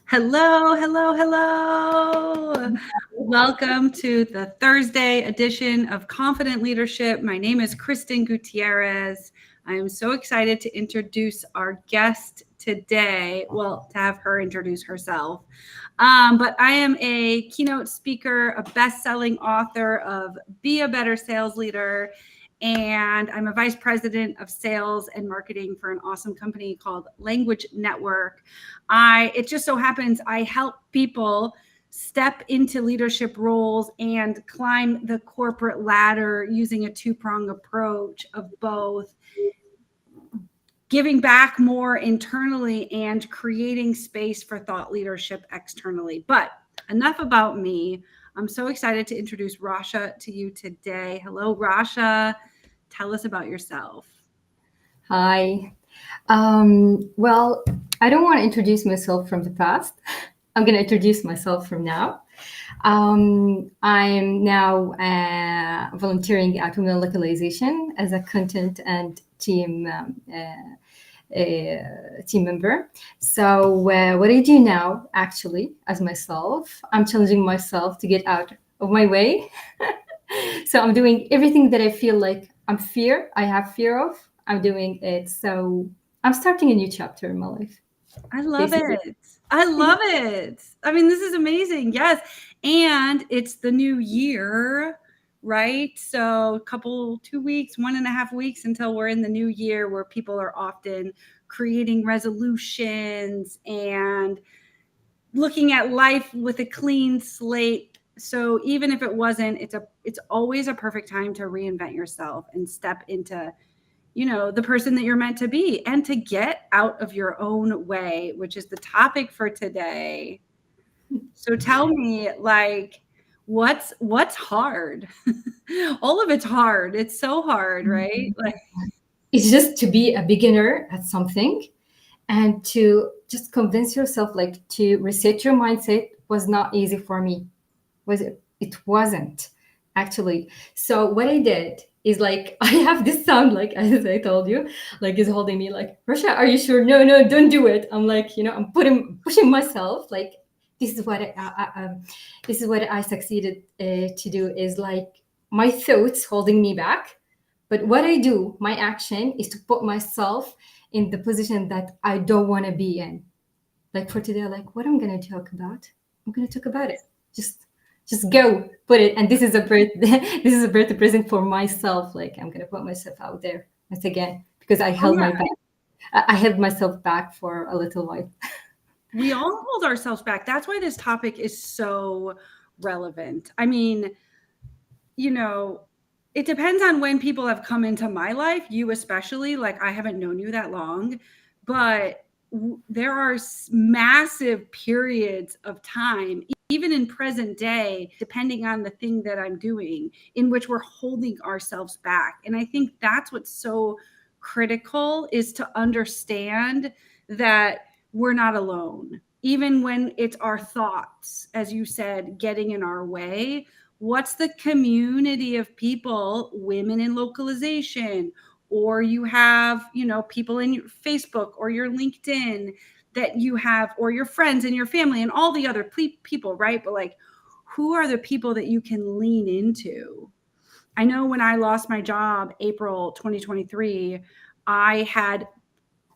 Hello, hello, hello. Welcome to the Thursday edition of Confident Leadership. My name is Kristen Gutierrez. I am so excited to introduce our guest today. Well, to have her introduce herself. But I am a keynote speaker, a best-selling author of Be a Better Sales Leader, and I'm a vice president of sales and marketing for an awesome company called Language Network. It just so happens I help people step into leadership roles and climb the corporate ladder using a two-pronged approach of both giving back more internally and creating space for thought leadership externally. But enough about me. I'm so excited to introduce Rasha to you today. Hello, Rasha. Tell us about yourself. Hi. Well, I don't want to introduce myself from the past. I'm going to introduce myself from now. I'm now volunteering at Women Localization as a content and team member. So what I do now, actually, as myself, I'm challenging myself to get out of my way. So I'm doing everything that I feel like I have fear of. I'm doing it. So I'm starting a new chapter in my life. I love Basically. it. I love it. I mean, this is amazing. Yes. And it's the new year, right? So, 2 weeks, 1.5 weeks until we're in the new year, where people are often creating resolutions and looking at life with a clean slate. So even if it wasn't, it's always a perfect time to reinvent yourself and step into the person that you're meant to be and to get out of your own way, which is the topic for today. So tell me, like, what's hard? All of it's hard. It's so hard, right? Like, It's just to be a beginner at something and to just convince yourself, like to reset your mindset was not easy for me. It wasn't actually. So what I did is like I have this sound like as I told you, like is holding me like, Rasha, are you sure? No, no, don't do it. I'm like, I'm pushing myself like this is what this is what I succeeded to do is like my thoughts holding me back. But what I do, my action is to put myself in the position that I don't want to be in. Like for today, like what I'm gonna talk about, I'm gonna talk about it. Just go put it. And this is a this is a birthday present for myself. Like I'm gonna put myself out there once again because I oh held yeah, my back. I held myself back for a little while. we all hold ourselves back. That's why this topic is so relevant. I mean, you know, it depends on when people have come into my life, you especially. Like, I haven't known you that long, but there are massive periods of time, even in present day, depending on the thing that I'm doing, in which we're holding ourselves back. And I think that's what's so critical, is to understand that we're not alone. Even when it's our thoughts, as you said, getting in our way, what's the community of people, women in localization, or you have, people in your Facebook or your LinkedIn that you have, or your friends and your family and all the other people, right? But like, who are the people that you can lean into? I know when I lost my job, April 2023, I had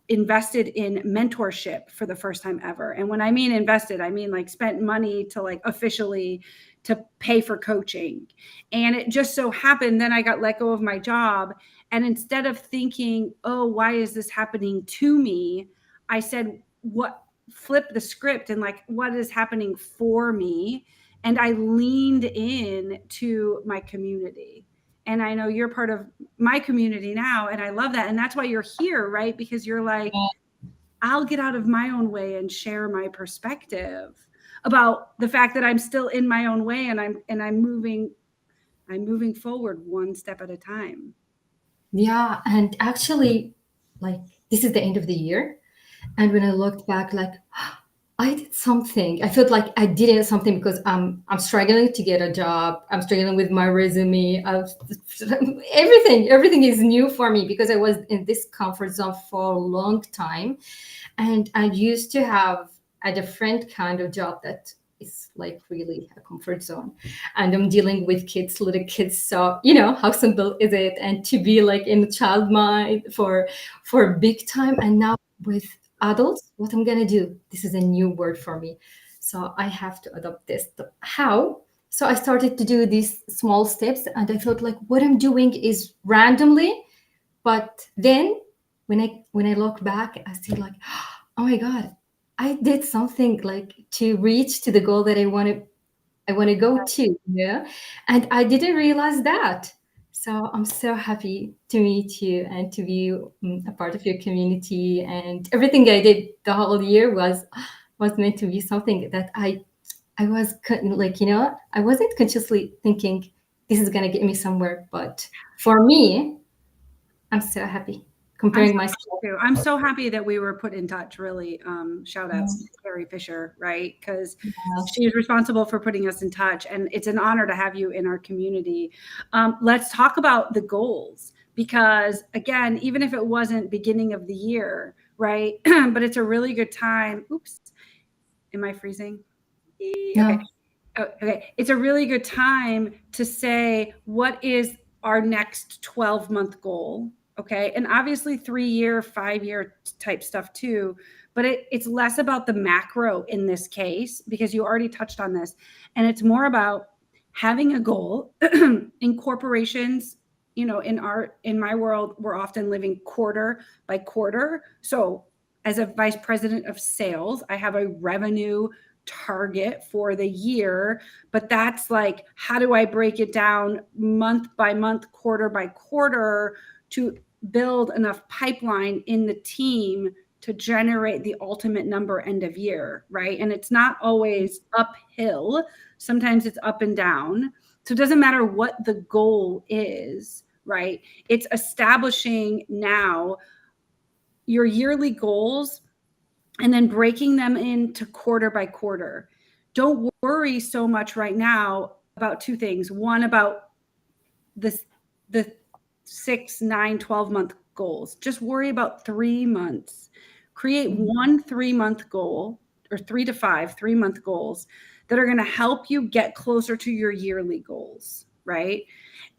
invested in mentorship for the first time ever. And when I mean invested, I mean like spent money to like officially to pay for coaching. And it just so happened then I got let go of my job. And instead of thinking, oh, why is this happening to me? I said, flip the script and like, what is happening for me? And I leaned in to my community. And I know you're part of my community now, and I love that. And that's why you're here, right? Because you're like, I'll get out of my own way and share my perspective about the fact that I'm still in my own way, and I'm moving forward one step at a time. Yeah, and actually, like this is the end of the year, and when I looked back, like I did something. I felt like I did something because I'm struggling to get a job. I'm struggling with my resume. Everything is new for me because I was in this comfort zone for a long time, and I used to have a different kind of job that is like really a comfort zone. And I'm dealing with kids, little kids. So, how simple is it? And to be like in the child mind for big time. And now with adults, what I'm gonna do? This is a new word for me. So I have to adopt this. How? So I started to do these small steps, and I felt like what I'm doing is randomly, but then when I look back, I see like, oh my God, I did something like to reach to the goal that I want to go to, yeah. And I didn't realize that. So I'm so happy to meet you and to be a part of your community. And everything I did the whole year was meant to be something that I was like, I wasn't consciously thinking this is gonna get me somewhere. But for me, I'm so happy I'm comparing so myself. happy too. I'm so happy that we were put in touch, really. Shout out to Carrie Fisher, right? Because she is responsible for putting us in touch. And it's an honor to have you in our community. Let's talk about the goals. Because again, even if it wasn't beginning of the year, right? But it's a really good time. Oops. Am I freezing? No. Okay. Okay. It's a really good time to say, what is our next 12-month goal? Okay. And obviously 3-year, 5-year type stuff too. But it's less about the macro in this case, because you already touched on this. And it's more about having a goal. In corporations, in my world, we're often living quarter by quarter. So as a vice president of sales, I have a revenue target for the year, but that's like, how do I break it down month by month, quarter by quarter, to build enough pipeline in the team to generate the ultimate number end of year, right? And it's not always uphill. Sometimes it's up and down. So it doesn't matter what the goal is, right? It's establishing now your yearly goals and then breaking them into quarter by quarter. Don't worry so much right now about two things. One, about the 6, 9, 12-month goals. Just worry about 3 months. Create one 3-month goal, or 3 to 5 3-month goals that are going to help you get closer to your yearly goals, right?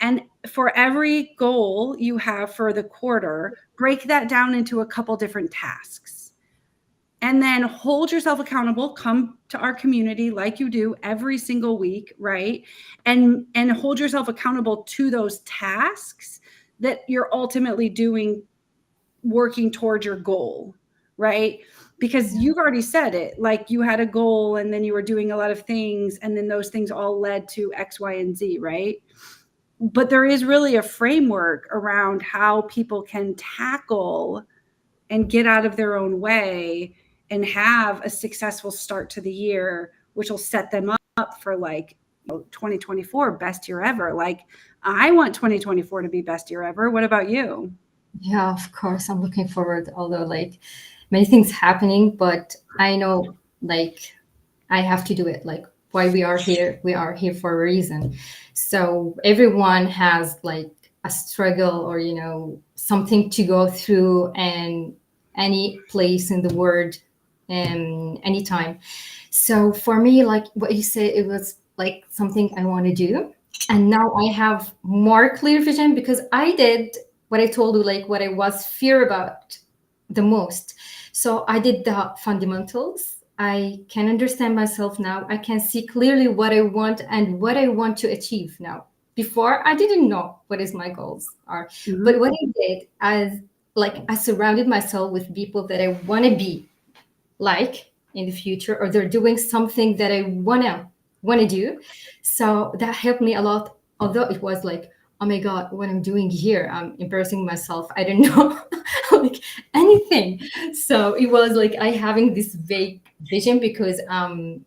And for every goal you have for the quarter, break that down into a couple different tasks. And then hold yourself accountable. Come to our community like you do every single week, right? And hold yourself accountable to those tasks that you're ultimately doing, working towards your goal, right? Because you've already said it, like you had a goal and then you were doing a lot of things, and then those things all led to X, Y, and Z, right? But there is really a framework around how people can tackle and get out of their own way and have a successful start to the year, which will set them up for 2024, best year ever. Like, I want 2024 to be best year ever. What about you? Yeah, of course. I'm looking forward, although many things happening, but I know I have to do it. Like, why we are here for a reason. So everyone has a struggle or something to go through, and any place in the world and anytime. So for me, like what you said, it was like something I want to do. And now I have more clear vision, because I did what I told you, like what I was fear about the most. So I did the fundamentals. I can understand myself now. I can see clearly what I want and what I want to achieve now. Before, I didn't know what is my goals are. Mhm. But what I did, I surrounded myself with people that I want to be like in the future, or they're doing something that I wanna do. So that helped me a lot. Although it was like, oh my God, what I'm doing here, I'm embarrassing myself. I don't know like anything. So it was like I having this vague vision, because I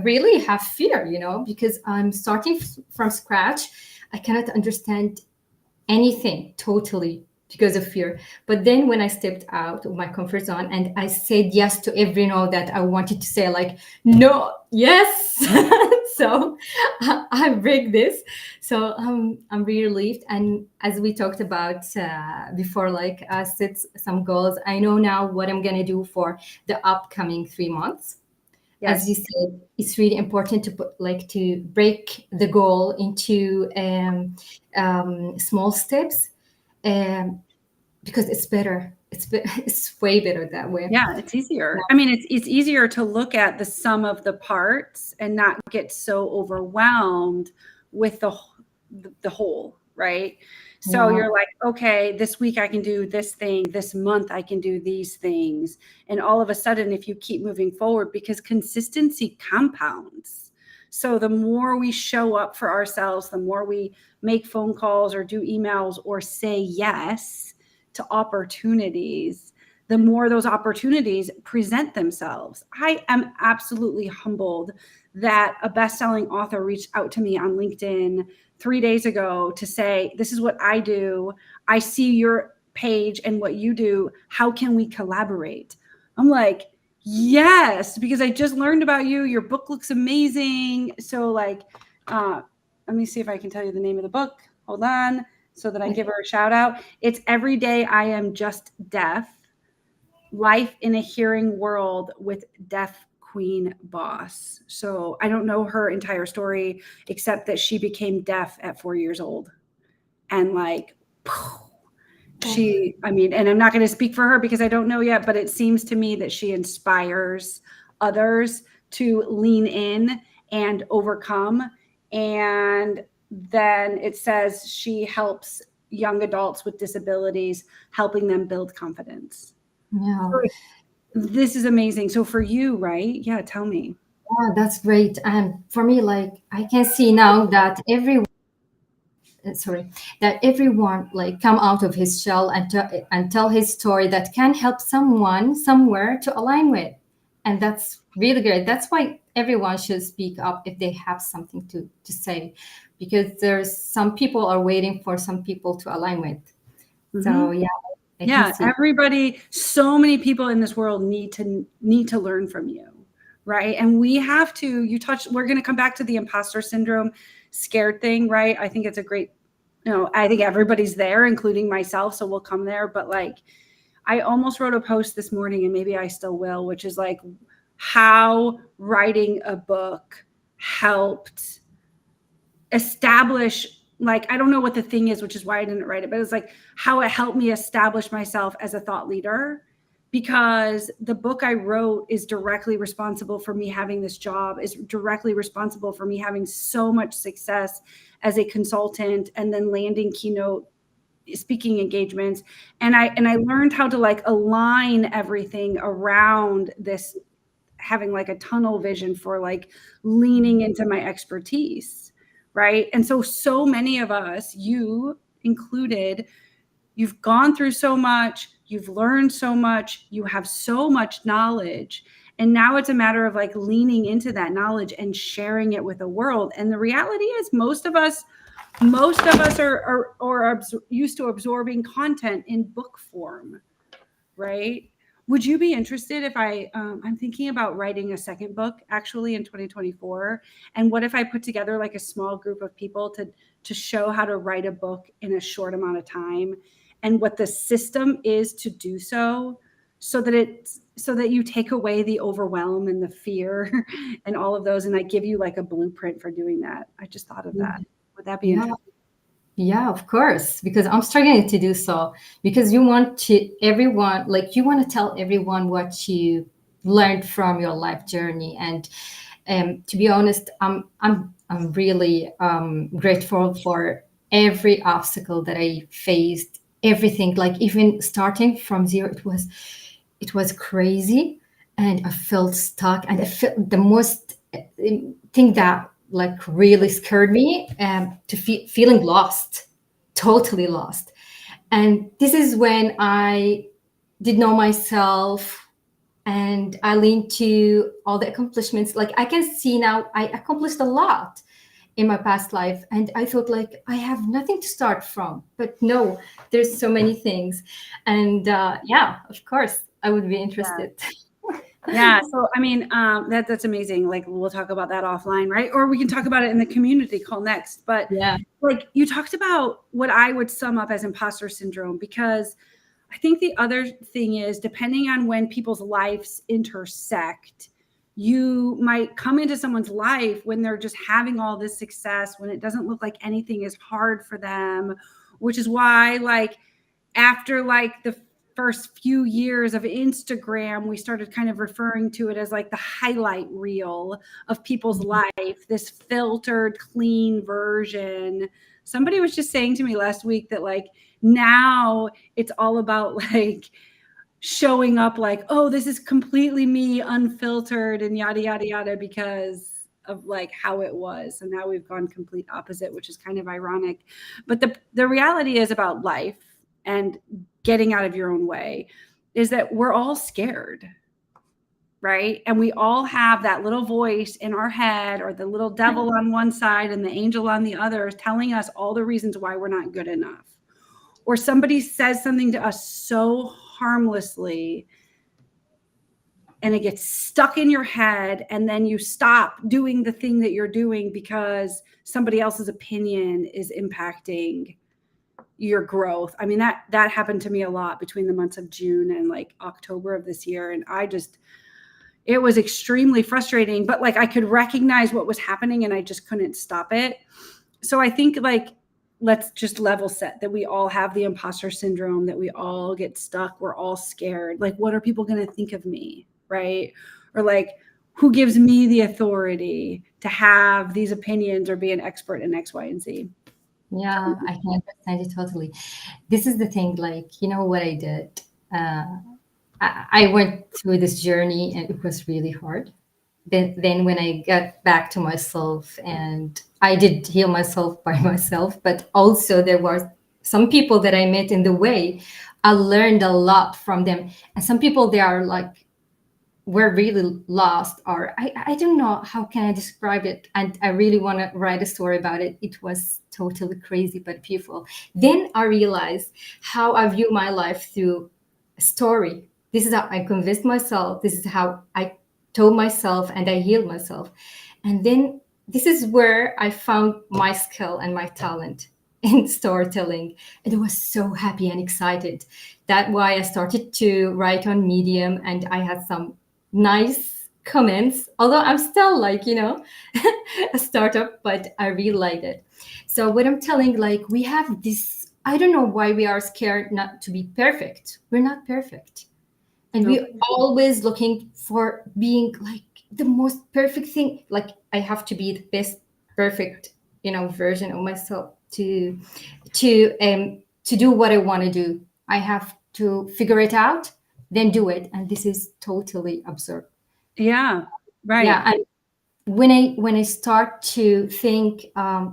really have fear, because I'm starting from scratch. I cannot understand anything totally. because of fear. But then when I stepped out of my comfort zone and I said yes to every no that I wanted to say, like, no, yes. So I break this. So I'm really relieved. And as we talked about before, like I set some goals. I know now what I'm going to do for the upcoming 3 months. As you said, it's really important to put, like, to break the goal into small steps, because it's better. It's way better that way. Yeah, it's easier. I mean, it's easier to look at the sum of the parts and not get so overwhelmed with the whole, right? So Yeah. you're like, okay, this week I can do this thing, this month I can do these things. And all of a sudden, if you keep moving forward, because consistency compounds. So the more we show up for ourselves, the more we make phone calls or do emails or say yes to opportunities, the more those opportunities present themselves. I am absolutely humbled that a best-selling author reached out to me on LinkedIn 3 days ago to say, this is what I do. I see your page and what you do. How can we collaborate? I'm like, yes, because I just learned about you. Your book looks amazing. So like, let me see if I can tell you the name of the book. Hold on, so that I give her a shout out. It's Every Day I Am Just Deaf, Life in a Hearing World with Deaf Queen Boss. So I don't know her entire story, except that she became deaf at 4 years old. And like, I mean, and I'm not going to speak for her because I don't know yet, but it seems to me that she inspires others to lean in and overcome. And then it says she helps young adults with disabilities, helping them build confidence. Yeah. This is amazing. So for you, right? Yeah, tell me. Yeah, that's great. And for me, like, I can see now that everyone like come out of his shell and tell his story that can help someone somewhere to align with. And that's really great. That's why everyone should speak up if they have something to say, because there's some people are waiting for some people to align with. So yeah. Yeah, everybody, so many people in this world need to learn from you, right? And we have to, we're going to come back to the imposter syndrome scared thing, right? I think it's a great, I think everybody's there, including myself. So we'll come there. But like, I almost wrote a post this morning, and maybe I still will, which is like how writing a book helped establish, like, I don't know what the thing is, which is why I didn't write it, but it's like how it helped me establish myself as a thought leader, because the book I wrote is directly responsible for me having this job, is directly responsible for me having so much success as a consultant and then landing keynote speaking engagements. And I learned how to like align everything around this, having like a tunnel vision for like leaning into my expertise. Right. And so many of us, you included, you've gone through so much, you've learned so much, you have so much knowledge. And now it's a matter of like leaning into that knowledge and sharing it with the world. And the reality is most of us are used to absorbing content in book form. Right. Would you be interested if I'm thinking about writing a second book actually in 2024? And what if I put together like a small group of people to show how to write a book in a short amount of time, and what the system is to do so that you take away the overwhelm and the fear and all of those. And I give you like a blueprint for doing that. I just thought of that. Would that be interesting? Yeah, of course, because I'm struggling to do so, because you want to tell everyone what you learned from your life journey. And to be honest, I'm really grateful for every obstacle that I faced, everything, like even starting from zero. It was crazy, and I felt stuck, and I felt the most thing that like really scared me, to feeling lost, totally lost. And this is when I did know myself, and I leaned to all the accomplishments. Like I can see now I accomplished a lot, in my past life, and I thought like I have nothing to start from. But no, there's so many things, and yeah, of course, I would be interested. Yeah. So, I mean, that's amazing. Like, we'll talk about that offline, right? Or we can talk about it in the community call next. But Yeah. like, you talked about what I would sum up as imposter syndrome, because I think the other thing is, depending on when people's lives intersect, you might come into someone's life when they're just having all this success, when it doesn't look like anything is hard for them, which is why, like, after like the first few years of Instagram, we started kind of referring to it as like the highlight reel of people's life, this filtered, clean version. Somebody was just saying to me last week that like now it's all about like showing up like, oh, this is completely me, unfiltered and yada, yada, yada, because of like how it was. And now we've gone complete opposite, which is kind of ironic. But the reality is about life and getting out of your own way is that we're all scared, right? And we all have that little voice in our head, or the little devil on one side and the angel on the other, telling us all the reasons why we're not good enough. Or somebody says something to us so harmlessly and it gets stuck in your head, and then you stop doing the thing that you're doing because somebody else's opinion is impacting your growth. I mean, that happened to me a lot between the months of June and like October of this year. And it was extremely frustrating, but like I could recognize what was happening and I just couldn't stop it. So I think like, let's just level set that we all have the imposter syndrome, that we all get stuck. We're all scared. Like, what are people going to think of me? Right? Or like, who gives me the authority to have these opinions or be an expert in X, Y, and Z? Yeah, I can understand it totally. This is the thing, like, you know what I did? I went through this journey and it was really hard. Then when I got back to myself, and I did heal myself by myself, but also there were some people that I met in the way. I learned a lot from them. And some people, they are like, were really lost, or I don't know how can I describe it, and I really want to write a story about it. It was totally crazy but beautiful. Then I realized how I view my life through a story. This is how I convinced myself, this is how I told myself, and I healed myself. And then this is where I found my skill and my talent in storytelling, and I was so happy and excited. That's why I started to write on Medium, and I had some nice comments, although I'm still like, a startup, but I really liked it. So what I'm telling, like, we have this, I don't know why we are scared not to be perfect. We're not perfect. And we're always looking for being like the most perfect thing. Like, I have to be the best perfect, version of myself to do what I want to do. I have to figure it out, then do it. And this is totally absurd. Yeah. Right. Yeah. And when I start to think,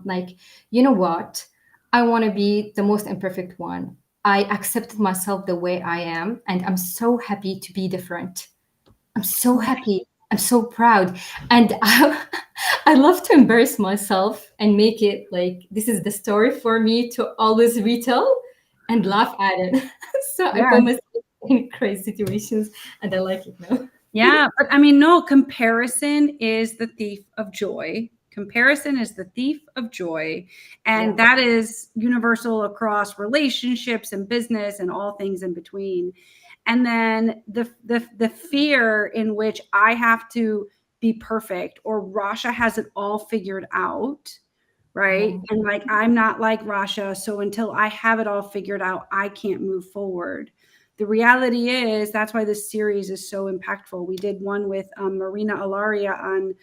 like, you know what, I want to be the most imperfect one. I accepted myself the way I am, and I'm so happy to be different. I'm so happy. I'm so proud. And I love to embarrass myself and make it like this is the story for me to always retell and laugh at it. So I put myself in crazy situations, and I like it now. Yeah. But I mean, no, comparison is the thief of joy. Comparison is the thief of joy. And that is universal across relationships and business and all things in between. And then the fear in which I have to be perfect, or Rasha has it all figured out, right? Yeah. And like, I'm not like Rasha, so until I have it all figured out, I can't move forward. The reality is that's why this series is so impactful. We did one with Marina Alaria on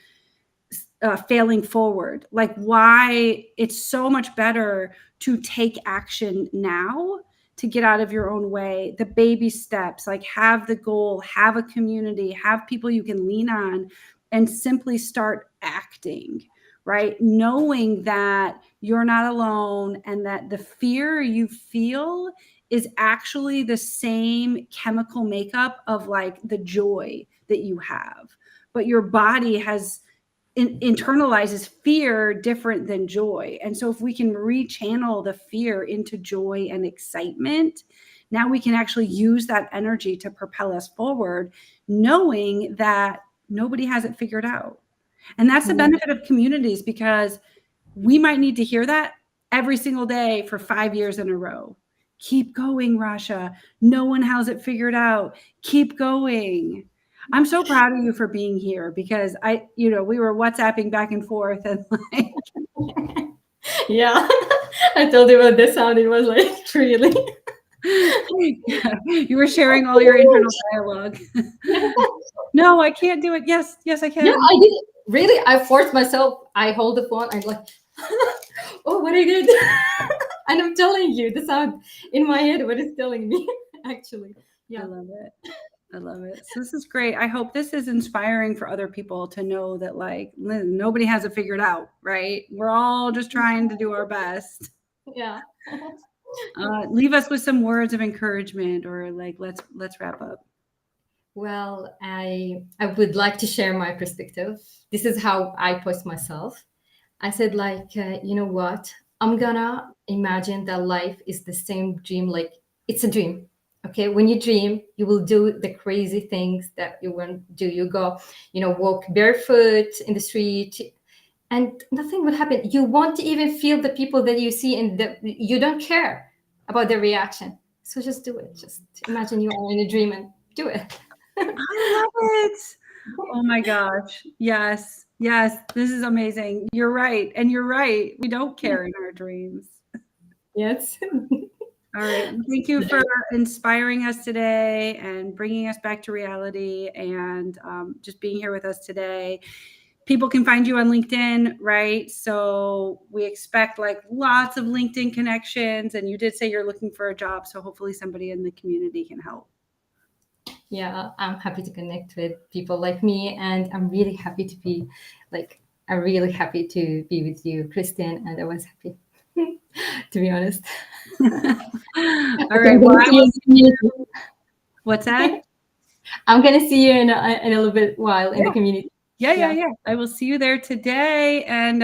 failing forward, like why it's so much better to take action now, to get out of your own way, the baby steps, like have the goal, have a community, have people you can lean on, and simply start acting, right? Knowing that you're not alone, and that the fear you feel is actually the same chemical makeup of like the joy that you have, but your body has internalizes fear different than joy. And so if we can rechannel the fear into joy and excitement, now we can actually use that energy to propel us forward, knowing that nobody has it figured out. And that's the benefit of communities, because we might need to hear that every single day for 5 years in a row. Keep going, Rasha. No one has it figured out. Keep going. I'm so proud of you for being here, because we were WhatsApping back and forth, and like, yeah, I told you about the sound. It was like really. you were sharing all your internal dialogue. No, I can't do it. Yes, I can. Yeah, I did. Really, I forced myself. I hold the phone. I'm like, oh, what I did. And I'm telling you, the sound in my head, what it's telling me, actually. Yeah. I love it. So this is great. I hope this is inspiring for other people to know that, like, nobody has it figured out, right? We're all just trying to do our best. Yeah. Leave us with some words of encouragement, or like, let's wrap up. Well, I would like to share my perspective. This is how I post myself. I said, like, you know what? I'm gonna imagine that life is the same dream. Like, it's a dream. Okay, when you dream, you will do the crazy things that you want to do. You go, walk barefoot in the street, and nothing will happen. You won't even feel the people that you see, and you don't care about their reaction. So just do it. Just imagine you are in a dream and do it. I love it. Oh my gosh. Yes. This is amazing. You're right. And you're right. We don't care in our dreams. Yes. All right. Thank you for inspiring us today and bringing us back to reality, and just being here with us today. People can find you on LinkedIn, right? So we expect like lots of LinkedIn connections. And you did say you're looking for a job, so hopefully somebody in the community can help. Yeah, I'm happy to connect with people like me, and I'm really happy to be with you, Kristen, and I was happy to be honest. All right. Well, what's that? I'm gonna see you in a little bit while in the community. Yeah. I will see you there today, and